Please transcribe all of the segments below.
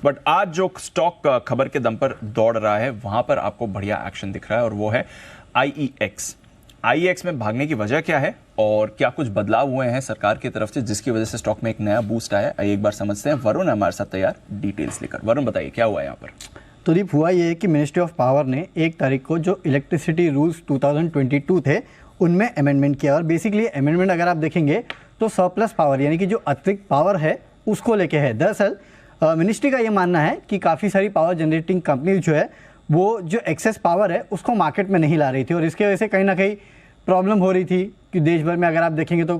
But आज जो stock खबर के दम पर दौड़ रहा है वहां पर आपको बढ़िया एक्शन दिख रहा है और वो है आईईएक्स। आईईएक्स में भागने की वजह क्या है और क्या कुछ बदलाव हुए हैं सरकार की तरफ से जिसकी वजह से स्टॉक में एक नया बूस्ट आया? आइए एक बार समझते हैं। वरुण है हमारे साथ तैयार डिटेल्स लेकर। वरुण बताइए क्या हुआ यहाँ पर? तो दीप, हुआ ये कि मिनिस्ट्री ऑफ पावर ने 1 तारीख को जो इलेक्ट्रिसिटी रूल्स 2022 थे उनमें अमेंडमेंट किया और बेसिकली अमेंडमेंट अगर आप देखेंगे तो सरप्लस पावर यानी कि जो अतिरिक्त पावर है उसको लेके है। दरअसल मिनिस्ट्री का ये मानना है कि काफ़ी सारी पावर जनरेटिंग कंपनीज जो है वो जो एक्सेस पावर है उसको मार्केट में नहीं ला रही थी और इसके वजह से कहीं ना कहीं प्रॉब्लम हो रही थी कि देश भर में अगर आप देखेंगे तो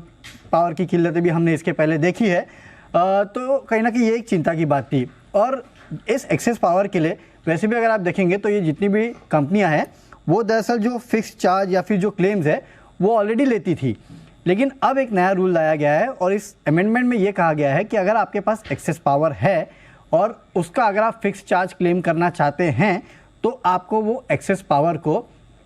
पावर की किल्लतें भी हमने इसके पहले देखी है। तो कहीं ना कहीं ये एक चिंता की बात थी और इस एक्सेस पावर के लिए वैसे भी अगर आप देखेंगे तो ये जितनी भी कंपनियां हैं वो दरअसल जो फिक्स चार्ज या फिर जो क्लेम्स है वो ऑलरेडी लेती थी, लेकिन अब एक नया रूल लाया गया है और इस अमेंडमेंट में ये कहा गया है कि अगर आपके पास एक्सेस पावर है और उसका अगर आप फिक्स चार्ज क्लेम करना चाहते हैं तो आपको वो एक्सेस पावर को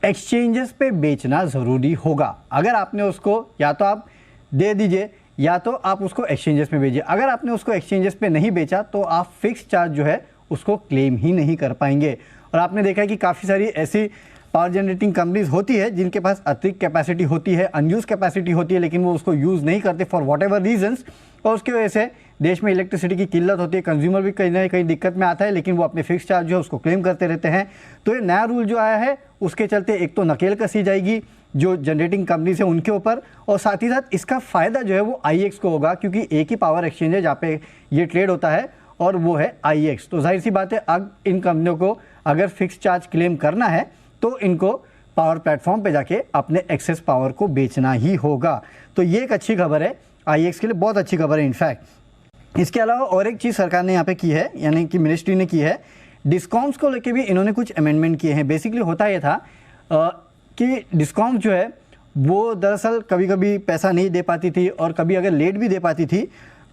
एक्सचेंजेस पे बेचना ज़रूरी होगा। अगर आपने उसको या तो आप दे दीजिए या तो आप उसको एक्सचेंजेस में भेजिए। अगर आपने उसको एक्सचेंजेस पे नहीं बेचा तो आप फिक्स चार्ज जो है उसको क्लेम ही नहीं कर पाएंगे। और आपने देखा है कि काफ़ी सारी ऐसी पावर जनरेटिंग कंपनीज होती है जिनके पास अतिरिक्त कैपेसिटी होती है, अनयूज कैपेसिटी होती है, लेकिन वो उसको यूज़ नहीं करते फॉर वॉट एवर रीजन्स और उसकी वजह से देश में इलेक्ट्रिसिटी की किल्लत होती है, कंज्यूमर भी कहीं ना कहीं दिक्कत में आता है, लेकिन वो अपने फिक्स चार्ज जो है उसको क्लेम करते रहते हैं। तो ये नया रूल जो आया है उसके चलते एक तो नकेल कसी जाएगी जो जनरेटिंग कंपनीज है उनके ऊपर और साथ ही साथ इसका फ़ायदा जो है वो आईईएक्स को होगा क्योंकि एक ही पावर एक्सचेंज है जहाँ पे ये ट्रेड होता है और वो है आईईएक्स। तो जाहिर सी बात है अब इन कंपनियों को अगर फिक्स चार्ज क्लेम करना है तो इनको पावर प्लेटफॉर्म पे जाके अपने एक्सेस पावर को बेचना ही होगा। तो ये एक अच्छी खबर है आईईएक्स के लिए, बहुत अच्छी खबर है इनफैक्ट। इसके अलावा और एक चीज़ सरकार ने यहाँ पे की है यानी कि मिनिस्ट्री ने की है, डिस्कॉम्स को लेके भी इन्होंने कुछ अमेंडमेंट किए हैं। बेसिकली होता ये था कि डिस्कॉम्स जो है वो दरअसल कभी कभी पैसा नहीं दे पाती थी और कभी अगर लेट भी दे पाती थी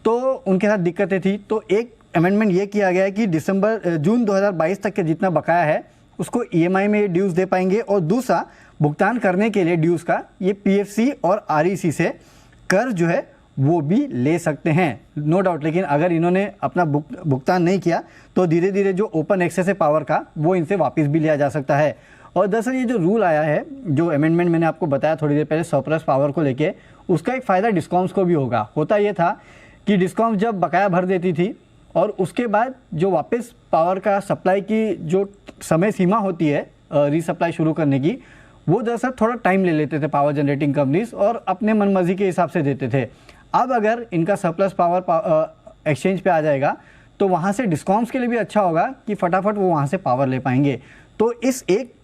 तो उनके साथ दिक्कतें थी। तो एक अमेंडमेंट ये किया गया है कि जून 2022 तक के जितना बकाया है उसको ईएमआई में ड्यूज़ दे पाएंगे और दूसरा भुगतान करने के लिए ड्यूज़ का ये पीएफसी और आरईसी से कर जो है वो भी ले सकते हैं, नो डाउट। लेकिन अगर इन्होंने अपना भुगतान नहीं किया तो धीरे धीरे जो ओपन एक्सेस है पावर का वो इनसे वापस भी लिया जा सकता है। और दरअसल ये जो रूल आया है, जो अमेंडमेंट मैंने आपको बताया थोड़ी देर पहले सरप्लस पावर को लेके, उसका एक फ़ायदा डिस्कॉम्स को भी होगा। होता ये था कि डिस्कॉम्स जब बकाया भर देती थी और उसके बाद जो वापस पावर का सप्लाई की जो समय सीमा होती है रीसप्लाई शुरू करने की, वो दरअसल थोड़ा टाइम ले लेते थे पावर जनरेटिंग कंपनीज और अपने मनमर्जी के हिसाब से देते थे। अब अगर इनका सरप्लस पावर एक्सचेंज पे आ जाएगा तो वहाँ से डिस्कॉम्स के लिए भी अच्छा होगा कि फटाफट वो वहाँ से पावर ले पाएंगे। तो इस एक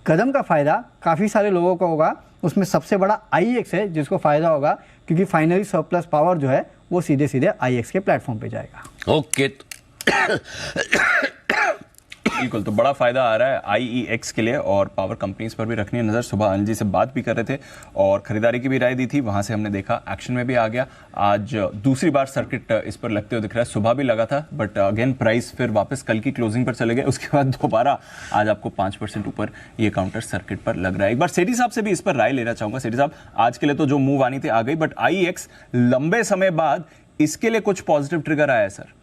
कदम का फ़ायदा काफ़ी सारे लोगों को होगा, उसमें सबसे बड़ा आईईएक्स है जिसको फ़ायदा होगा क्योंकि फाइनली सरप्लस पावर जो है वो सीधे सीधे आईईएक्स के प्लेटफॉर्म पे जाएगा। ओके बिल्कुल, तो बड़ा फायदा आ रहा है आईईएक्स के लिए और पावर कंपनीज पर भी रखनी है नजर। सुबह अनिल जी से बात भी कर रहे थे और खरीदारी की भी राय दी थी, वहां से हमने देखा एक्शन में भी आ गया। आज दूसरी बार सर्किट इस पर लगते हुए दिख रहा है। सुबह भी लगा था बट अगेन प्राइस फिर वापस कल की क्लोजिंग पर चले गए, उसके बाद दोबारा आज आपको 5% ऊपर ये काउंटर सर्किट पर लग रहा है। एक बार सेठी साहब से भी इस पर राय लेना चाहूंगा। सेठी साहब, आज के लिए तो जो मूव आनी थी आ गई, बट आईईएक्स लंबे समय बाद इसके लिए कुछ पॉजिटिव ट्रिगर आया है सर?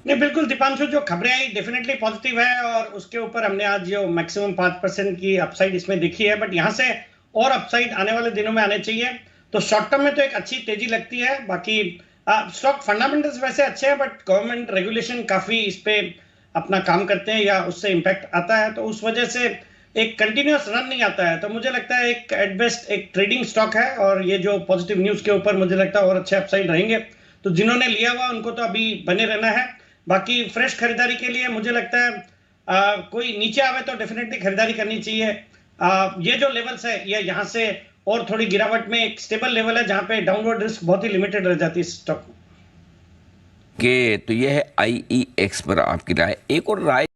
नहीं, बिल्कुल दीपांशु, जो खबरें आई डेफिनेटली पॉजिटिव है और उसके ऊपर हमने आज जो मैक्सिमम 5% की अपसाइड इसमें देखी है, बट यहाँ से और अपसाइड आने वाले दिनों में आने चाहिए। तो शॉर्ट टर्म में तो एक अच्छी तेजी लगती है। बाकी स्टॉक फंडामेंटल्स वैसे अच्छे हैं बट गवर्नमेंट रेगुलेशन काफी इस पे अपना काम करते हैं या उससे इम्पैक्ट आता है, तो उस वजह से एक कंटिन्यूअस रन नहीं आता है। तो मुझे लगता है एक एट बेस्ट एक ट्रेडिंग स्टॉक है और ये जो पॉजिटिव न्यूज के ऊपर मुझे लगता है और अच्छे अपसाइड रहेंगे। तो जिन्होंने लिया हुआ उनको तो अभी बने रहना है। बाकी फ्रेश खरीदारी के लिए मुझे लगता है कोई नीचे आवे तो डेफिनेटली खरीदारी करनी चाहिए। ये जो लेवल्स है ये यहाँ से और थोड़ी गिरावट में एक स्टेबल लेवल है जहाँ पे डाउनवर्ड रिस्क बहुत ही लिमिटेड रह जाती है स्टॉक के। तो ये है आईईएक्स पर आपकी राय। एक और राय